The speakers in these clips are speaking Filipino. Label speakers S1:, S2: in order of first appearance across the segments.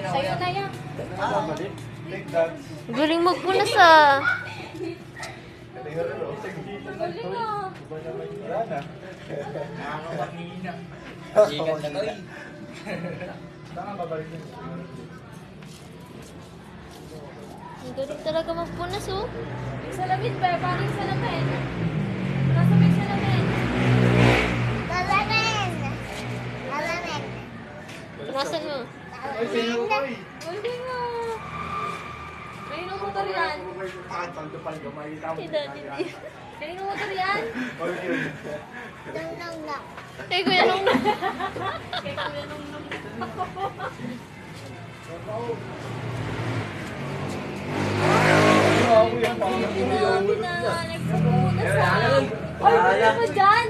S1: Sa'yo na yan.
S2: Galing magpunas ah.
S1: Galing ah.
S3: Sikat na to eh.
S2: Ang galing talaga magpunas oh.
S1: Yung salamin ba? Paano yung salamin? Nasa may salamin.
S2: Punasan mo.
S1: Galing ah. Kanino motor yan?
S2: Hindi.
S1: Kanino motor yan?
S2: Kay Kuya Nongnong.
S1: Kay Kuya Nongnong. Grabe na. Nagsapunas ah. Ay, wala mo dyan.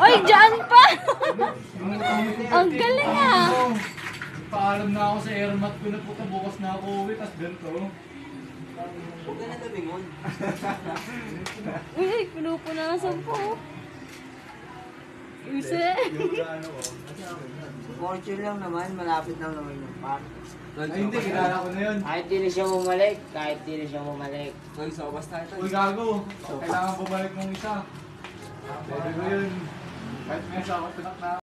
S1: Ay, dyan pa. Ang galing ah.
S4: Paalam na ako sa airmat ko na puta, bukas na ako uwi, tas ganito.
S3: Huwag ka na tumingon.
S1: Uy, pinupunasan po. Use.
S3: Fortune lang naman, malapit lang naman yung park.
S4: Ay hindi, kilala ko na yun.
S3: Kahit di na siya bumalik.
S4: Uy gago, kailangan bumalik ng isa. Pwede ko yun. Kahit may isa ako pinak na